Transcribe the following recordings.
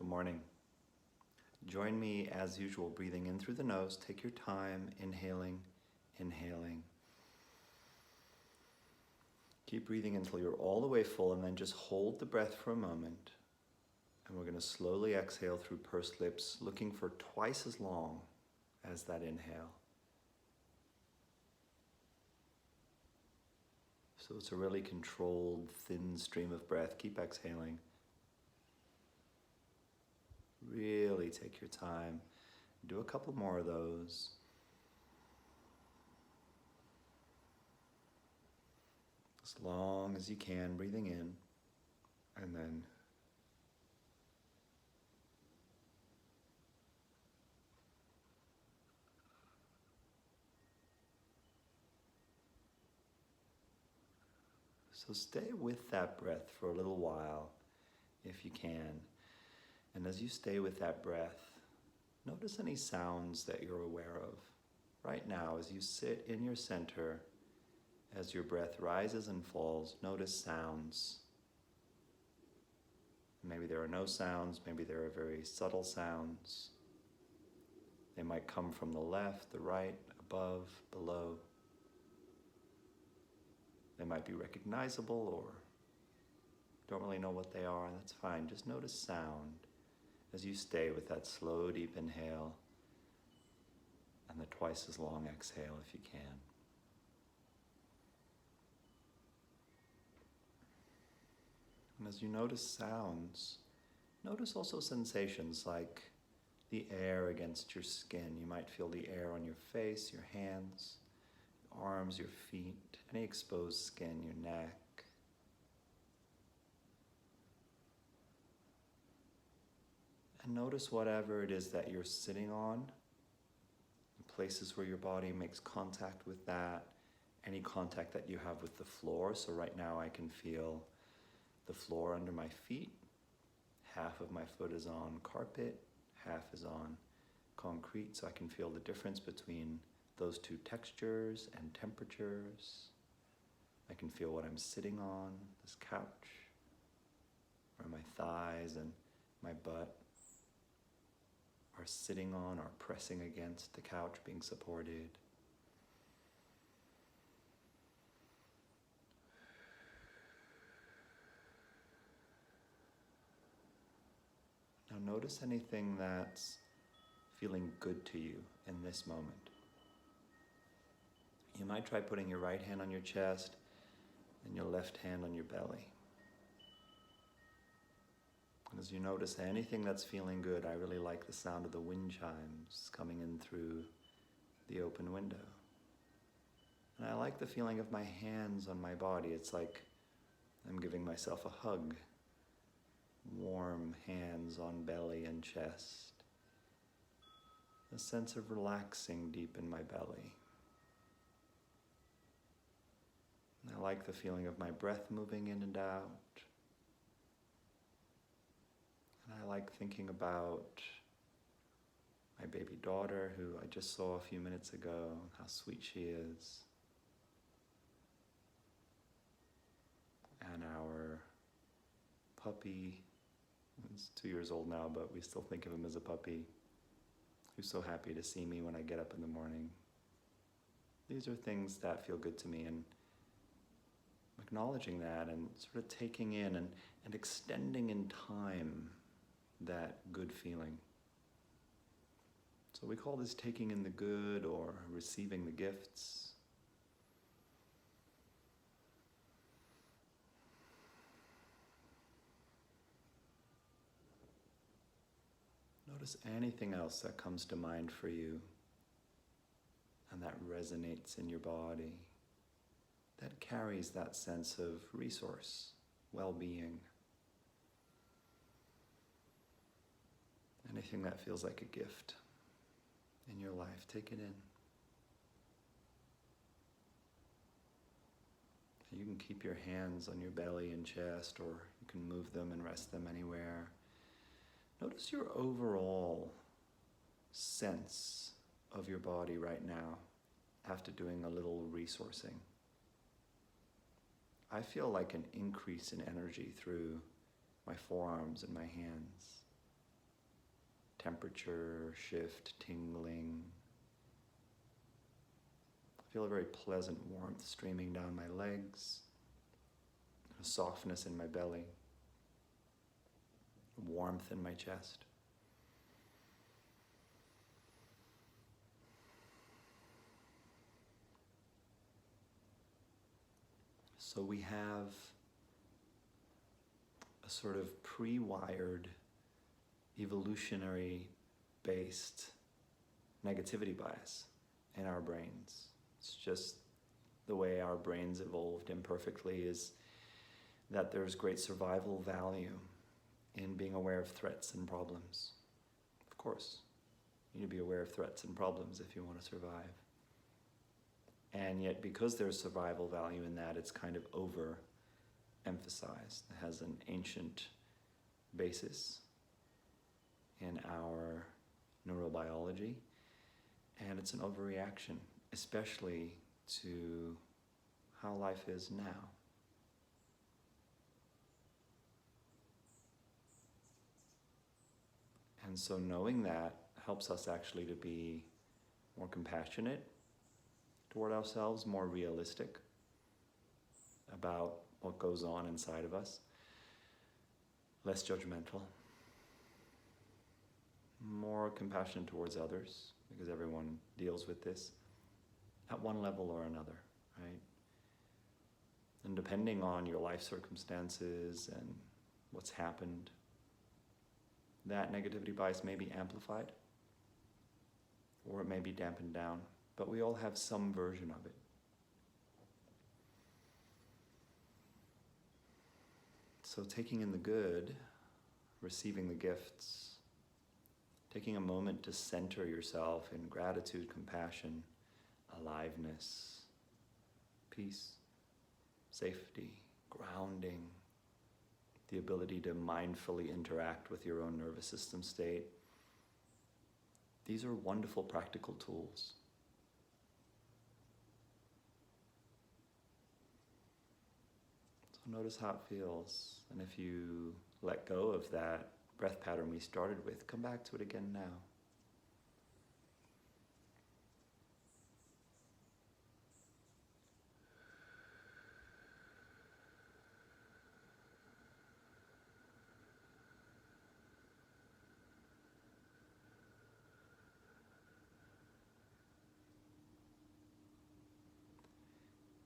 Good morning. Join me as usual, breathing in through the nose. Take your time, inhaling, inhaling. Keep breathing until you're all the way full, and then just hold the breath for a moment. And we're going to slowly exhale through pursed lips, looking for twice as long as that inhale. So it's a really controlled, thin stream of breath. Keep exhaling. Really take your time. Do a couple more of those. As long as you can, breathing in, and then so stay with that breath for a little while if you can. And as you stay with that breath, notice any sounds that you're aware of. Right now, as you sit in your center, as your breath rises and falls, notice sounds. Maybe there are no sounds, maybe there are very subtle sounds. They might come from the left, the right, above, below. They might be recognizable or don't really know what they are, and that's fine. Just notice sound as you stay with that slow, deep inhale and the twice as long exhale if you can. And as you notice sounds, notice also sensations like the air against your skin. You might feel the air on your face, your hands, your arms, your feet, any exposed skin, your neck. And notice whatever it is that you're sitting on, places where your body makes contact with that, any contact that you have with the floor. So right now I can feel the floor under my feet. Half of my foot is on carpet, half is on concrete, so I can feel the difference between those two textures and temperatures. I can feel what I'm sitting on, this couch, where my thighs and my butt are sitting on or pressing against the couch, being supported. Now notice anything that's feeling good to you in this moment. You might try putting your right hand on your chest and your left hand on your belly. As you notice anything that's feeling good, I really like the sound of the wind chimes coming in through the open window. And I like the feeling of my hands on my body. It's like I'm giving myself a hug. Warm hands on belly and chest. A sense of relaxing deep in my belly. And I like the feeling of my breath moving in and out. And I like thinking about my baby daughter, who I just saw a few minutes ago, how sweet she is. And our puppy, he's 2 years old now, but we still think of him as a puppy, who's so happy to see me when I get up in the morning. These are things that feel good to me, and acknowledging that and sort of taking in and extending in time that good feeling. So we call this taking in the good or receiving the gifts. Notice anything else that comes to mind for you and that resonates in your body, that carries that sense of resource, well-being. Anything that feels like a gift in your life, take it in. You can keep your hands on your belly and chest, or you can move them and rest them anywhere. Notice your overall sense of your body right now after doing a little resourcing. I feel like an increase in energy through my forearms and my hands. temperature shift, tingling. I feel a very pleasant warmth streaming down my legs, a softness in my belly, warmth in my chest. So we have a sort of pre-wired, evolutionary-based negativity bias in our brains. It's just the way our brains evolved imperfectly, is that there's great survival value in being aware of threats and problems. Of course, you need to be aware of threats and problems if you want to survive. And yet, because there's survival value in that, it's kind of overemphasized. It has an ancient basis in our neurobiology, and it's an overreaction, especially to how life is now. And so knowing that helps us actually to be more compassionate toward ourselves, more realistic about what goes on inside of us, less judgmental, more compassionate towards others, because everyone deals with this at one level or another, right? And depending on your life circumstances and what's happened, that negativity bias may be amplified or it may be dampened down, but we all have some version of it. So taking in the good, receiving the gifts, taking a moment to center yourself in gratitude, compassion, aliveness, peace, safety, grounding, the ability to mindfully interact with your own nervous system state. These are wonderful practical tools. So notice how it feels. And if you let go of that breath pattern we started with, come back to it again now.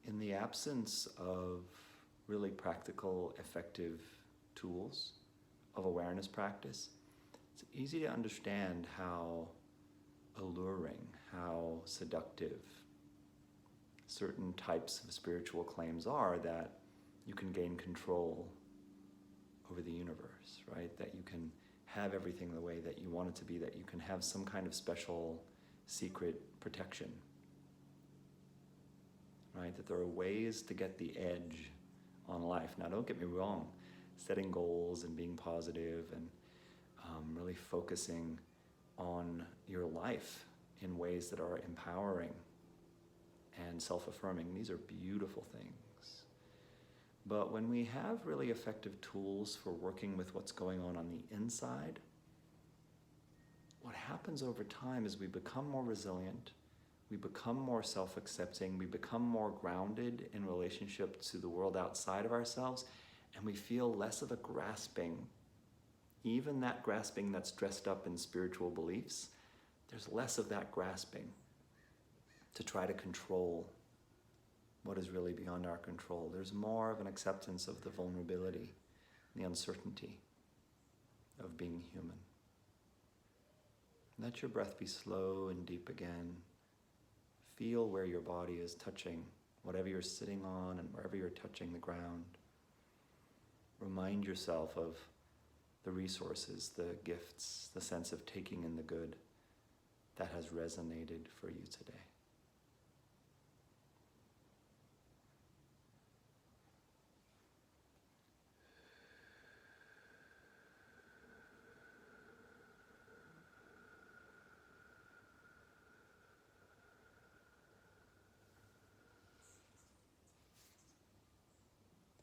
In the absence of really practical, effective tools of awareness practice, it's easy to understand how alluring, how seductive certain types of spiritual claims are, that you can gain control over the universe, right? That you can have everything the way that you want it to be, that you can have some kind of special secret protection. Right? That there are ways to get the edge on life. Now, don't get me wrong, setting goals and being positive and really focusing on your life in ways that are empowering and self-affirming, these are beautiful things. But when we have really effective tools for working with what's going on the inside, what happens over time is we become more resilient, we become more self-accepting, we become more grounded in relationship to the world outside of ourselves, and we feel less of a grasping. Even that grasping that's dressed up in spiritual beliefs, there's less of that grasping to try to control what is really beyond our control. There's more of an acceptance of the vulnerability, the uncertainty of being human. Let your breath be slow and deep again. Feel where your body is touching, whatever you're sitting on and wherever you're touching the ground. Remind yourself of the resources, the gifts, the sense of taking in the good that has resonated for you today.